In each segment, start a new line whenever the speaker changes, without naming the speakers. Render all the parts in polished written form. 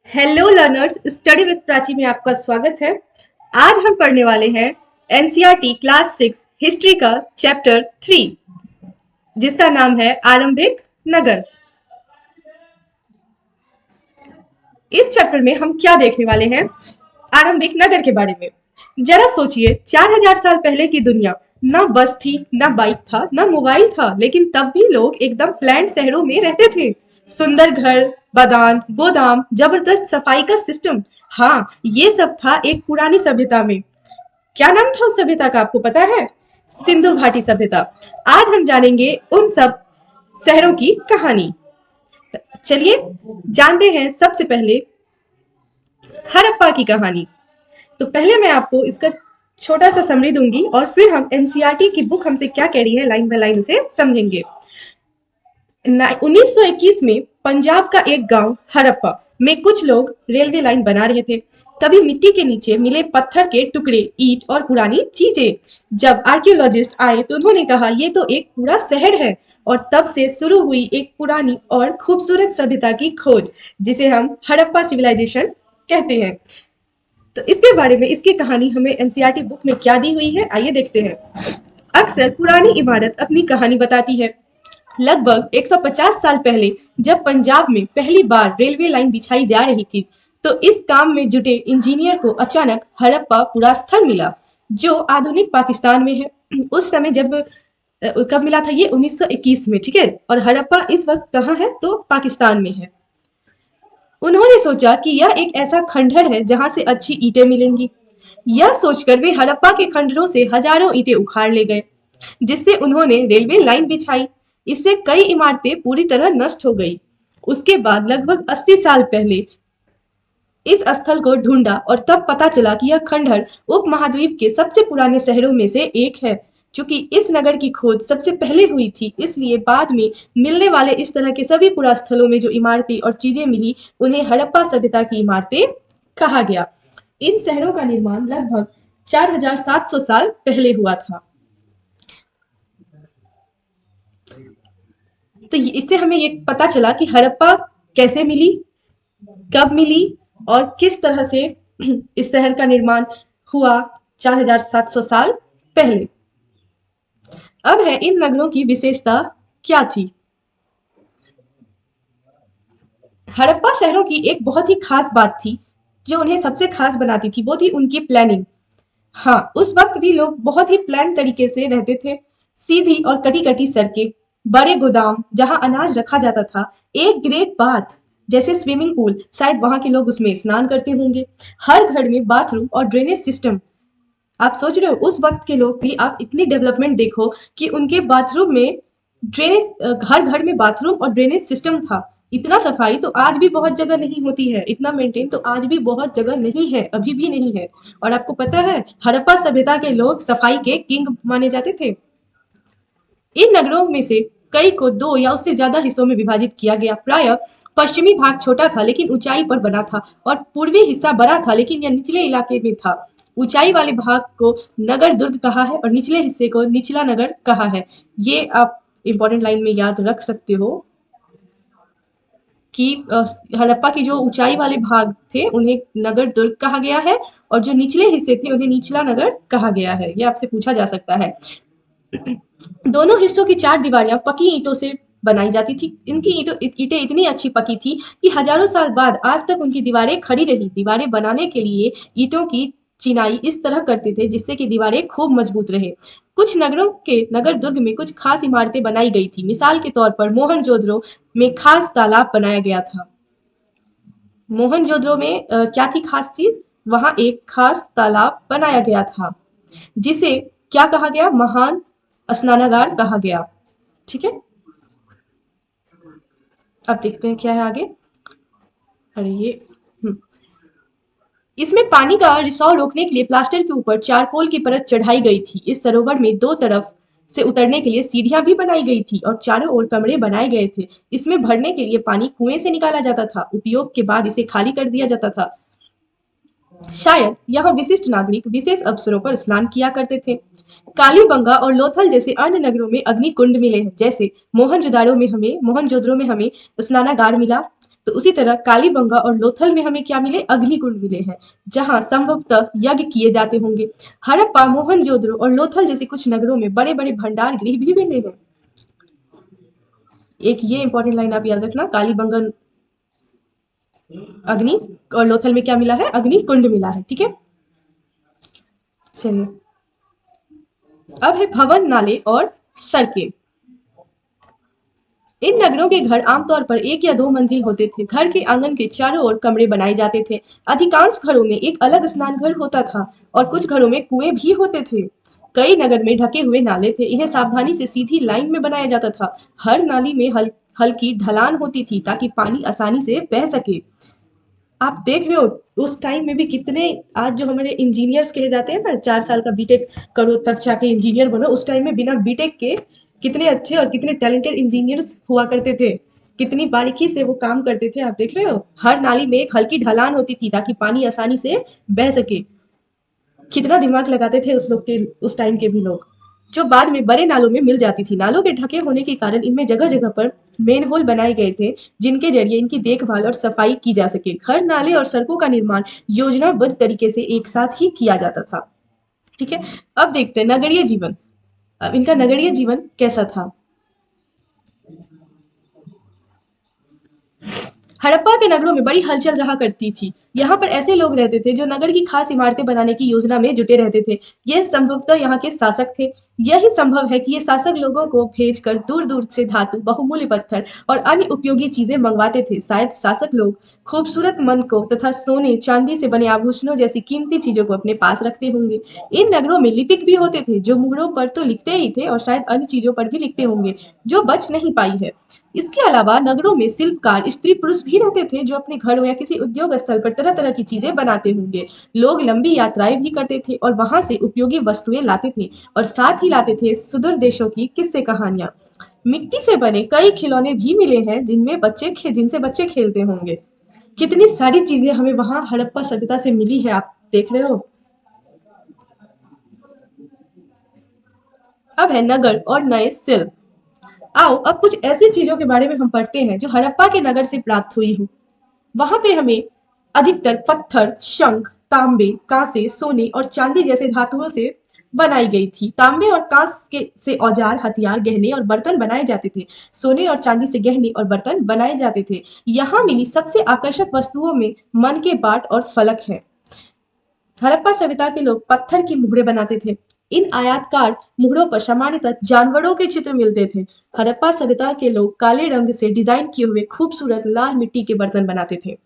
Hello learners, study with Prachi में आपका स्वागत है। आज हम पढ़ने वाले हैं एनसीईआरटी क्लास 6 हिस्ट्री का चैप्टर 3, जिसका नाम है आरंभिक नगर। इस चैप्टर में हम क्या देखने वाले हैं? आरंभिक नगर के बारे में। जरा सोचिए, 4000 साल पहले की दुनिया, ना बस थी, ना बाइक था, ना मोबाइल था, लेकिन तब भी लोग एकदम प्लान्ड शहरों में रहते थे। सुंदर घर, बागान, गोदाम, जबरदस्त सफाई का सिस्टम। हाँ, ये सब था एक पुरानी सभ्यता में। क्या नाम था उस सभ्यता का, आपको पता है? सिंधु घाटी सभ्यता। आज हम जानेंगे उन सब शहरों की कहानी। चलिए जानते हैं सबसे पहले हड़प्पा की कहानी। तो पहले मैं आपको इसका छोटा सा समरी दूंगी और फिर हम एनसीईआरटी की बुक हमसे क्या कह रही है लाइन बाय लाइन उसे समझेंगे। 1921 में पंजाब का एक गांव हड़प्पा में कुछ लोग रेलवे लाइन बना रहे थे। तभी मिट्टी के नीचे मिले पत्थर के टुकड़े, ईंट और पुरानी चीजें। जब आर्कियोलॉजिस्ट आए तो उन्होंने कहा, ये तो एक पूरा शहर है। और तब से शुरू हुई एक पुरानी और खूबसूरत सभ्यता की खोज, जिसे हम हड़प्पा सिविलाइजेशन कहते हैं। तो इसके बारे में, इसकी कहानी हमें एनसीईआरटी बुक में क्या दी हुई है, आइए देखते हैं। अक्सर पुरानी इमारत अपनी कहानी बताती है। लगभग 150 साल पहले जब पंजाब में पहली बार रेलवे लाइन बिछाई जा रही थी, तो इस काम में जुटे इंजीनियर को अचानक हड़प्पा पूरा स्थल मिला, जो आधुनिक पाकिस्तान में है। उस समय जब कब मिला था? ये 1921 में, ठीक है। और हड़प्पा इस वक्त कहाँ है? तो पाकिस्तान में है। उन्होंने सोचा कि यह एक ऐसा खंडहर है जहां से अच्छी ईंटें मिलेंगी। यह सोचकर वे हड़प्पा के खंडरों से हजारों ईंटें उखाड़ ले गए, जिससे उन्होंने रेलवे लाइन बिछाई। इससे कई इमारतें पूरी तरह नष्ट हो गई। उसके बाद लगभग 80 साल पहले इस स्थल को ढूंढा और तब पता चला कि यह खंडहर उपमहाद्वीप के सबसे पुराने शहरों में से एक है। चूंकि इस नगर की खोज सबसे पहले हुई थी, इसलिए बाद में मिलने वाले इस तरह के सभी पुरास्थलों में जो इमारतें और चीजें मिली, उन्हें हड़प्पा सभ्यता की इमारतें कहा गया। इन शहरों का निर्माण लगभग 4700 साल पहले हुआ था। तो इससे हमें ये पता चला कि हड़प्पा कैसे मिली, कब मिली और किस तरह से इस शहर का निर्माण हुआ 4700 साल पहले। अब है इन नगरों की विशेषता क्या थी। हड़प्पा शहरों की एक बहुत ही खास बात थी, जो उन्हें सबसे खास बनाती थी, वो थी उनकी प्लानिंग। हाँ, उस वक्त भी लोग बहुत ही प्लान तरीके से रहते थे। सीधी और कटी कटी सड़कें, बड़े गोदाम जहां अनाज रखा जाता था, एक ग्रेट बाथ जैसे स्विमिंग पूल, शायद वहां के लोग उसमें स्नान करते होंगे। हर घर में बाथरूम और ड्रेनेज सिस्टम। आप सोच रहे हो उस वक्त के लोग भी, आप इतनी डेवलपमेंट देखो कि उनके बाथरूम में ड्रेनेज, हर घर में बाथरूम और ड्रेनेज सिस्टम था। इतना सफाई तो आज भी बहुत जगह नहीं होती है, इतना मेंटेन तो आज भी बहुत जगह नहीं है, अभी भी नहीं है। और आपको पता है, हड़प्पा सभ्यता के लोग सफाई के किंग माने जाते थे। इन नगरों में से कई को दो या उससे ज्यादा हिस्सों में विभाजित किया गया। प्राय पश्चिमी भाग छोटा था लेकिन ऊंचाई पर बना था, और पूर्वी हिस्सा बड़ा था लेकिन यह निचले इलाके में था। ऊंचाई वाले भाग को नगर दुर्ग कहा है और निचले हिस्से को निचला नगर कहा है। ये आप इंपॉर्टेंट लाइन में याद रख सकते हो कि हड़प्पा के जो ऊंचाई वाले भाग थे उन्हें नगर दुर्ग कहा गया है, और जो निचले हिस्से थे उन्हें निचला नगर कहा गया है। ये आपसे पूछा जा सकता है। दोनों हिस्सों की चार दीवारियां पकी ईंटों से बनाई जाती थी। इनकी ईंटें इतनी अच्छी पकी थी कि हजारों साल बाद आज तक उनकी दीवारें खड़ी रही। दीवारें बनाने के लिए ईंटों की चिनाई इस तरह करते थे जिससे कि दीवारें खूब मजबूत रहे। कुछ नगरों के नगर दुर्ग में कुछ खास इमारतें बनाई गई थी। मिसाल के तौर पर मोहनजोदड़ो में खास तालाब बनाया गया था। मोहनजोदड़ो में क्या थी खास चीज? वहां एक खास तालाब बनाया गया था, जिसे क्या कहा गया? महान स्नानागार कहा गया। ठीक है, अब देखते हैं क्या है आगे। अरे ये इसमें पानी का रिसाव रोकने के लिए प्लास्टर के ऊपर चारकोल की परत चढ़ाई गई थी। इस सरोवर में दो तरफ से उतरने के लिए सीढ़ियां भी बनाई गई थी और चारों ओर कमरे बनाए गए थे। इसमें भरने के लिए पानी कुएं से निकाला जाता था। उपयोग के बाद इसे खाली कर दिया जाता था। शायद यहाँ विशिष्ट नागरिक विशेष अवसरों पर स्नान किया करते थे। कालीबंगा और लोथल जैसे अन्य नगरों में अग्नि कुंड मिले हैं। जैसे मोहनजोदड़ो में हमें स्नानागार मिला। तो उसी तरह कालीबंगा और लोथल में हमें क्या मिले, अग्निकुंड मिले हैं, जहां संभवतः यज्ञ किए जाते होंगे। हड़प्पा, मोहनजोदड़ो और लोथल जैसे कुछ नगरों में बड़े बड़े भंडार गृह भी मिले हैं। एक ये इंपॉर्टेंट लाइन आप याद रखना, कालीबंगा अग्नि और लोथल में क्या मिला है, अग्नि कुंड मिला है। ठीक है, चलिए अब है भवन, नाले और सड़कें। इन नगरों के घर आमतौर पर एक या दो मंजिल होते थे। घर के आंगन के चारों ओर कमरे बनाए जाते थे। अधिकांश घरों में एक अलग स्नान घर होता था और कुछ घरों में कुएं भी होते थे। कई नगर में ढके हुए नाले थे, इन्हें सावधानी से सीधी लाइन में बनाया जाता था। हर नाली में हल्की ढलान होती थी ताकि पानी आसानी से बह सके। आप देख रहे हो उस टाइम में भी कितने, आज जो हमारे इंजीनियर्स कहे जाते हैं ना, 4 साल का बीटेक करो तब जाके इंजीनियर बनो, उस टाइम में बिना बीटेक के कितने अच्छे और कितने टैलेंटेड इंजीनियर्स हुआ करते थे, कितनी बारीकी से वो काम करते थे। आप देख रहे हो, हर नाली में एक हल्की ढलान होती थी ताकि पानी आसानी से बह सके। कितना दिमाग लगाते थे उस लोग के, उस टाइम के भी लोग, जो बाद में बड़े नालों में मिल जाती थी। नालों के ढके होने के कारण इनमें जगह जगह पर मेन होल बनाए गए थे, जिनके जरिए इनकी देखभाल और सफाई की जा सके। घर, नाले और सड़कों का निर्माण योजनाबद्ध तरीके से एक साथ ही किया जाता था। ठीक है, अब देखते हैं नगरीय जीवन। अब इनका नगरीय जीवन कैसा था। हड़प्पा के नगरों में बड़ी हलचल रहा करती थी। यहाँ पर ऐसे लोग रहते थे जो नगर की खास इमारतें बनाने की योजना में जुटे रहते थे। यह संभवतः यहाँ के शासक थे। यही संभव है कि ये शासक लोगों को भेजकर दूर दूर से धातु, बहुमूल्य पत्थर और अन्य उपयोगी चीजें मंगवाते थे। शायद शासक लोग खूबसूरत मन को तथा सोने चांदी से बने आभूषणों जैसी कीमती चीजों को अपने पास रखते होंगे। इन नगरों में लिपिक भी होते थे, जो मुहरों पर तो लिखते ही थे और शायद अन्य चीजों पर भी लिखते होंगे जो बच नहीं पाई है। इसके अलावा नगरों में शिल्पकार स्त्री पुरुष भी रहते थे, जो अपने घरों या किसी उद्योग स्थल पर तरह तरह की चीजें बनाते होंगे। लोग लंबी यात्राएं भी करते थे और वहां से उपयोगी वस्तुएं लाते थे, और साथ ही लाते थे सुदूर देशों की किस्से कहानियां। मिट्टी से बने कई खिलौने भी मिले हैं, जिनसे बच्चे खेलते होंगे। कितनी सारी चीजें हमें वहां हड़प्पा सभ्यता से मिली है, आप देख रहे हो। अब है नगर और नए शिल्प। आओ अब कुछ ऐसी चीजों के बारे में हम पढ़ते हैं जो हड़प्पा के नगर से प्राप्त हुई हो। वहां पे हमें अधिकतर पत्थर, शंख, तांबे, कांसे, सोने और चांदी जैसे धातुओं से बनाई गई थी। तांबे और कांस के से औजार, हथियार, गहने और बर्तन बनाए जाते थे। सोने और चांदी से गहने और बर्तन बनाए जाते थे। यहाँ मिली सबसे आकर्षक वस्तुओं में मन के बाट और फलक है। हड़प्पा सभ्यता के लोग पत्थर की मुहरें बनाते थे। इन आयताकार मुहरों पर सामान्यतः जानवरों के चित्र मिलते थे। हड़प्पा सभ्यता के लोग काले रंग से डिजाइन किए हुए खूबसूरत लाल मिट्टी के बर्तन बनाते थे।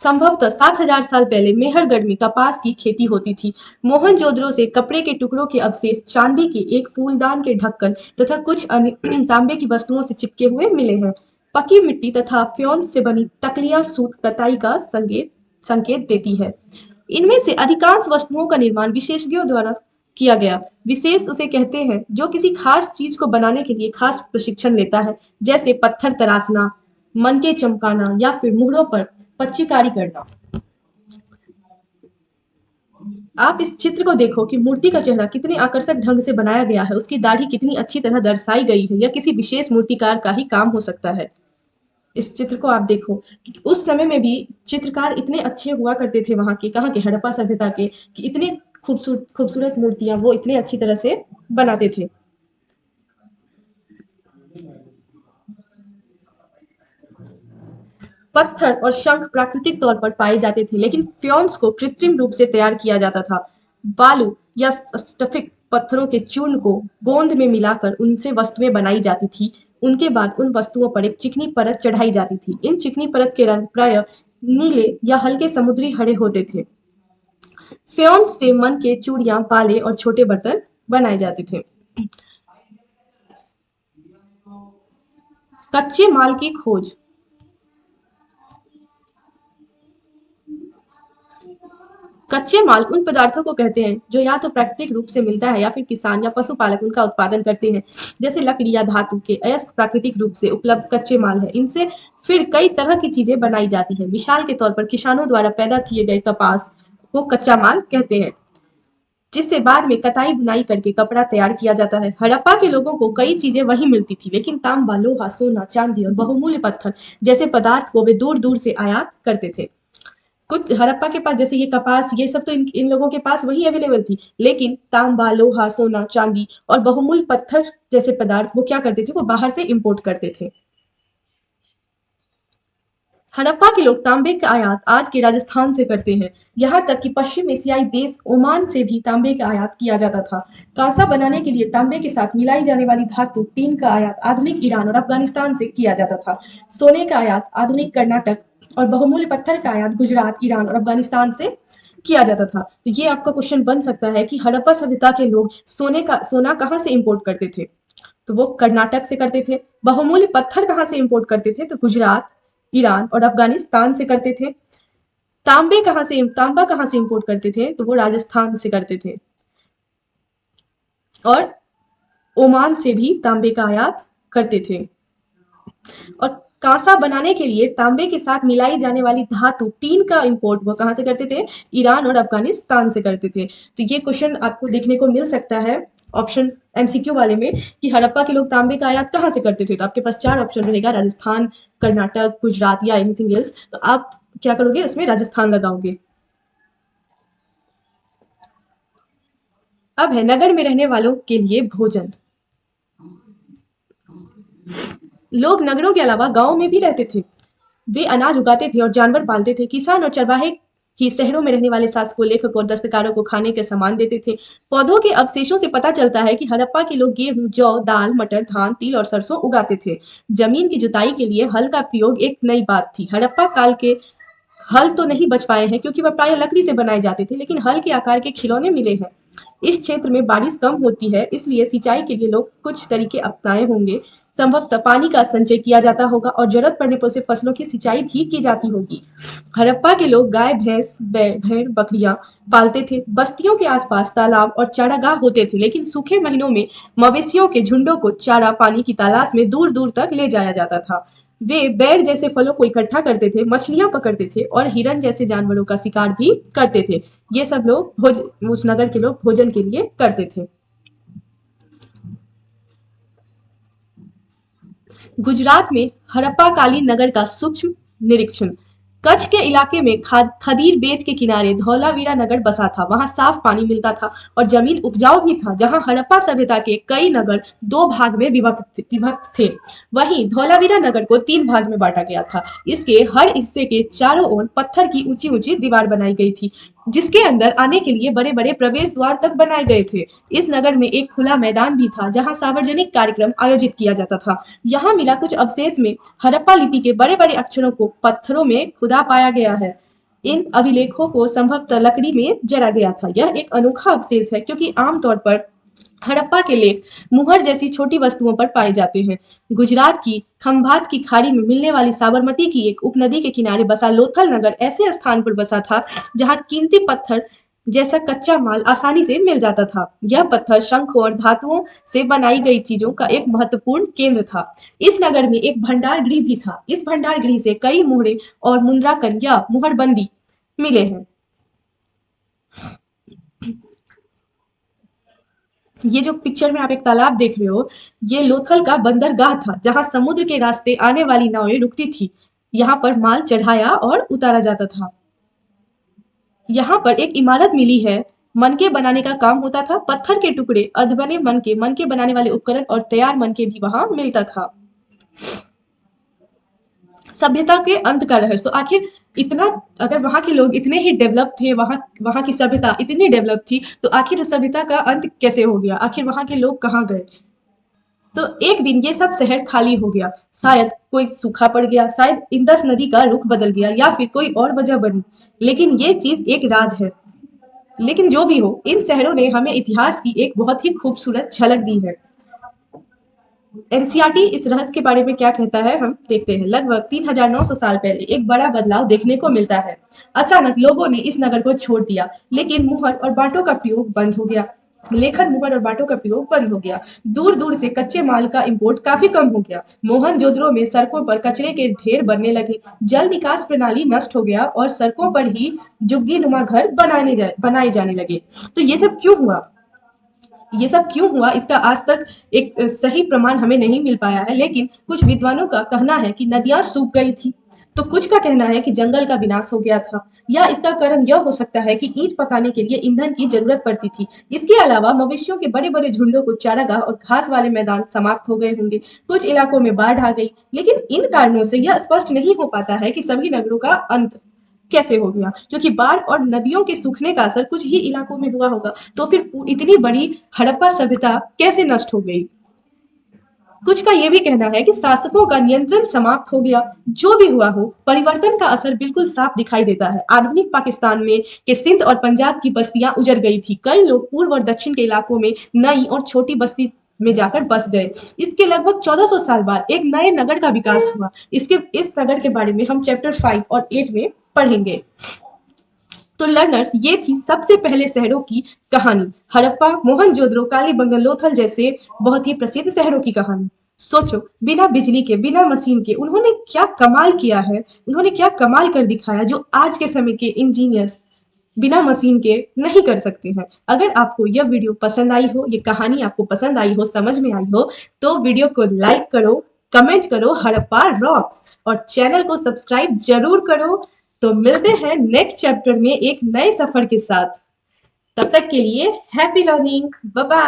संभवतः 7,000 साल पहले मेहरगढ़ में कपास की खेती होती थी। मोहनजोदड़ो से कपड़े के टुकड़ों के अवशेष, चांदी के एक फूलदान के ढक्कन तथा कुछ अन्य तांबे की वस्तुओं से चिपके हुए मिले हैं। पकी मिट्टी तथा फ्योन से बनी तकलियां सूत कताई का संकेत देती है। इनमें से अधिकांश वस्तुओं का निर्माण विशेषज्ञों द्वारा किया गया। विशेष उसे कहते हैं जो किसी खास चीज को बनाने के लिए खास प्रशिक्षण लेता है, जैसे पत्थर तराशना, मनके चमकाना या फिर मुहरों पर पच्चीकारी करना। आप इस चित्र को देखो कि मूर्ति का चेहरा कितने आकर्षक ढंग से बनाया गया है, उसकी दाढ़ी कितनी अच्छी तरह दर्शाई गई है। यह किसी विशेष मूर्तिकार का ही काम हो सकता है। इस चित्र को आप देखो कि उस समय में भी चित्रकार इतने अच्छे हुआ करते थे वहां के, कहाँ के, हड़प्पा सभ्यता के, कि इतने खूबसूरत खूबसूरत मूर्तियां वो इतने अच्छी तरह से बनाते थे। पत्थर और शंख प्राकृतिक तौर पर पाए जाते थे, लेकिन फ्योन्स को कृत्रिम रूप से तैयार किया जाता था। बालू या स्फटिक पत्थरों के चूर्ण को गोंद में मिलाकर उनसे वस्तुएं बनाई जाती थी। उनके बाद उन वस्तुओं पर एक चिकनी परत चढ़ाई जाती थी। इन चिकनी परत के रंग प्रायः नीले या हल्के समुद्री हरे होते थे। फ्योन्स से मन के चूड़ियां, बाले और छोटे बर्तन बनाए जाते थे। कच्चे माल की खोज। कच्चे माल उन पदार्थों को कहते हैं जो या तो प्राकृतिक रूप से मिलता है या फिर किसान या पशुपालक उनका उत्पादन करते हैं, जैसे लकड़ी या धातु के अयस्क प्राकृतिक रूप से उपलब्ध कच्चे माल है। इनसे फिर कई तरह की चीजें बनाई जाती है। मिसाल के तौर पर किसानों द्वारा पैदा किए गए कपास को कच्चा माल कहते हैं। जिससे बाद में कताई बुनाई करके कपड़ा तैयार किया जाता है। हड़प्पा के लोगों को कई चीजें वहीं मिलती थी, लेकिन तांबा, लोहा, सोना, चांदी और बहुमूल्य पत्थर जैसे पदार्थ को वे दूर दूर से आयात करते थे। कुछ हड़प्पा के पास जैसे ये कपास, ये सब तो इन लोगों के पास वही अवेलेबल थी, लेकिन तांबा, लोहा, सोना, चांदी और बहुमूल्य पत्थर जैसे पदार्थ वो क्या करते थे, वो बाहर से इंपोर्ट करते थे। हड़प्पा के लोग तांबे का आयात आज के राजस्थान से करते हैं। यहाँ तक कि पश्चिम एशियाई देश ओमान से भी तांबे का आयात किया जाता था। कांसा बनाने के लिए तांबे के साथ मिलाई जाने वाली धातु टीन का आयात आधुनिक ईरान और अफगानिस्तान से किया जाता था। सोने का आयात आधुनिक कर्नाटक और बहुमूल्य पत्थर का आयात गुजरात, ईरान और अफगानिस्तान से किया जाता था। तो ये आपका क्वेश्चन बन सकता है कि हड़प्पा सभ्यता के लोग सोना कहाँ से इंपोर्ट करते थे, तो वो कर्नाटक से करते थे। बहुमूल्य पत्थर कहाँ से इंपोर्ट करते थे, तो गुजरात, ईरान और अफगानिस्तान से करते थे। तांबा कहाँ से इंपोर्ट करते थे, तो वो राजस्थान से करते थे। और ओमान से भी तांबे का आयात करते थे। और कांसा बनाने के लिए तांबे के साथ मिलाई जाने वाली धातु टीन का इंपोर्ट वो कहाँ से करते थे, ईरान और अफगानिस्तान से करते थे। तो ये क्वेश्चन आपको देखने को मिल सकता है ऑप्शन एमसीक्यू वाले में कि हड़प्पा के लोग तांबे का आयात कहाँ से करते थे। तो आपके पास 4 ऑप्शन रहेगा, राजस्थान, कर्नाटक, गुजरात या एनीथिंग एल्स। तो आप क्या करोगे, उसमें राजस्थान लगाओगे। अब है नगर में रहने वालों के लिए भोजन। लोग नगरों के अलावा गांवों में भी रहते थे। वे अनाज उगाते थे और जानवर पालते थे। किसान और चरवाहे ही शहरों में रहने वाले शासकों, लेखकों और दस्तकारों को खाने के सामान देते थे। पौधों के अवशेषों से पता चलता है कि हड़प्पा के लोग गेहूं, जौ, दाल, मटर, धान, तिल और सरसों उगाते थे। जमीन की जुताई के लिए हल का प्रयोग एक नई बात थी। हड़प्पा काल के हल तो नहीं बच पाए हैं क्योंकि वह प्राय लकड़ी से बनाए जाते थे, लेकिन हल के आकार के खिलौने मिले हैं। इस क्षेत्र में बारिश कम होती है, इसलिए सिंचाई के लिए लोग कुछ तरीके अपनाए होंगे। संभवतः पानी का संचय किया जाता होगा और जरूरत पड़ने पर उसे फसलों की सिंचाई भी की जाती होगी। हड़प्पा के लोग गाय, भैंस, भेड़, बकरियां पालते थे। बस्तियों के आसपास तालाब और चारागाह होते थे, लेकिन सूखे महीनों में मवेशियों के झुंडों को चारा पानी की तलाश में दूर दूर तक ले जाया जाता था। वे बेर जैसे फलों को इकट्ठा करते थे, मछलियां पकड़ते थे और हिरन जैसे जानवरों का शिकार भी करते थे। ये सब लोग उस नगर के लोग भोजन के लिए करते थे। गुजरात में हड़प्पा कालीन नगर का सूक्ष्म निरीक्षण। कच्छ के इलाके में खदीर बेट के किनारे धौलावीरा नगर बसा था। वहां साफ पानी मिलता था और जमीन उपजाऊ भी था। जहां हड़प्पा सभ्यता के कई नगर 2 भाग में विभक्त थे, वहीं धौलावीरा नगर को 3 भाग में बांटा गया था। इसके हर हिस्से के चारों ओर पत्थर की ऊंची ऊंची दीवार बनाई गई थी, जिसके अंदर आने के लिए बड़े बड़े प्रवेश द्वार तक बनाए गए थे। इस नगर में एक खुला मैदान भी था जहां सार्वजनिक कार्यक्रम आयोजित किया जाता था। यहाँ मिला कुछ अवशेष में हड़प्पा लिपि के बड़े बड़े अक्षरों को पत्थरों में खुदा पाया गया है। इन अभिलेखों को संभवतः लकड़ी में जरा गया था। यह एक अनोखा अवशेष है क्योंकि आमतौर पर हड़प्पा के लेख मुहर जैसी छोटी वस्तुओं पर पाए जाते हैं। गुजरात की खंभात की खाड़ी में मिलने वाली साबरमती की एक उपनदी के किनारे बसा लोथल नगर ऐसे स्थान पर बसा था जहां कीमती पत्थर जैसा कच्चा माल आसानी से मिल जाता था। यह पत्थर शंख और धातुओं से बनाई गई चीजों का एक महत्वपूर्ण केंद्र था। इस नगर में एक भंडार गृह भी था। इस भंडार गृह से कई मोहरे और मुद्राकन या मुहरबंदी मिले हैं। ये जो पिक्चर में आप एक तालाब देख रहे हो, ये लोथल का बंदरगाह था जहां समुद्र के रास्ते आने वाली नावें रुकती थी। यहाँ पर माल चढ़ाया और उतारा जाता था। यहाँ पर एक इमारत मिली है। मनके बनाने का काम होता था। पत्थर के टुकड़े, अधबने मनके बनाने वाले उपकरण और तैयार मनके भी वहां मिलता था। सभ्यता के अंत का रहस्य। तो आखिर इतना, अगर वहां के लोग इतने ही डेवलप थे, वहां की सभ्यता इतनी डेवलप थी, तो आखिर उस सभ्यता का अंत कैसे हो गया, आखिर वहां के लोग कहाँ गए। तो एक दिन ये सब शहर खाली हो गया। शायद कोई सूखा पड़ गया, शायद इंदस नदी का रुख बदल गया या फिर कोई और वजह बनी, लेकिन ये चीज एक राज है। लेकिन जो भी हो, इन शहरों ने हमें इतिहास की एक बहुत ही खूबसूरत झलक दी है। एनसीईआरटी इस रहस्य के बारे में क्या कहता है, हम देखते हैं। लगभग 3900 साल पहले एक बड़ा बदलाव देखने को मिलता है। अचानक लोगों ने इस नगर को छोड़ दिया, लेकिन मुहर और बांटों का प्रयोग बंद हो गया। लेखन, मुहर और बाटों का प्रयोग बंद हो गया। दूर दूर से कच्चे माल का इंपोर्ट काफी कम हो गया। मोहनजोदड़ो में सड़कों पर कचरे के ढेर बनने लगे। जल निकास प्रणाली नष्ट हो गया और सड़कों पर ही झुग्गी नुमा घर बनाए जाने लगे। तो ये सब क्यों हुआ इसका आज तक एक सही प्रमाण हमें नहीं मिल पाया है, लेकिन कुछ विद्वानों का कहना है कि नदियां सूख गई थी, तो कुछ का कहना है कि जंगल का विनाश हो गया था, या इसका कारण यह हो सकता है कि ईंट पकाने के लिए ईंधन की जरूरत पड़ती थी। इसके अलावा मवेशियों के बड़े बड़े झुंडों को चारागाह और घास वाले मैदान समाप्त हो गए होंगे। कुछ इलाकों में बाढ़ आ गई, लेकिन इन कारणों से यह स्पष्ट नहीं हो पाता है कि सभी नगरों का अंत कैसे हो गया, क्योंकि बाढ़ और नदियों के सूखने का असर कुछ ही इलाकों में हुआ होगा। तो फिर इतनी बड़ी हड़प्पा सभ्यता कैसे नष्ट हो गई। कुछ का यह भी कहना है कि शासकों का नियंत्रण समाप्त हो गया। जो भी हुआ हो, परिवर्तन का असर बिल्कुल साफ दिखाई देता है। आधुनिक पाकिस्तान में के सिंध और पंजाब की बस्तियां उजड़ गई थी। कई लोग पूर्व और दक्षिण के इलाकों में नई और छोटी बस्ती में जाकर बस गए। इसके लगभग 1400 साल बाद एक नए नगर का विकास हुआ। इस नगर के बारे में हम चैप्टर 5 और 8 में पढ़ेंगे। तो लर्नर्स, ये थी सबसे पहले शहरों की कहानी। हड़प्पा, मोहनजोदड़ो, कालीबंगन, लोथल जैसे बहुत ही प्रसिद्ध शहरों की कहानी। सोचो, बिना बिजली के, बिना मशीन के उन्होंने क्या कमाल किया है, उन्होंने क्या कमाल कर दिखाया जो आज के समय के इंजीनियर्स बिना मशीन के नहीं कर सकते हैं। अगर आपको यह वीडियो पसंद आई हो, ये कहानी आपको पसंद आई हो, समझ में आई हो, तो वीडियो को लाइक करो, कमेंट करो हड़प्पा रॉक्स, और चैनल को सब्सक्राइब जरूर करो। तो मिलते हैं नेक्स्ट चैप्टर में एक नए सफर के साथ। तब तक के लिए हैप्पी लर्निंग, बाय बाय।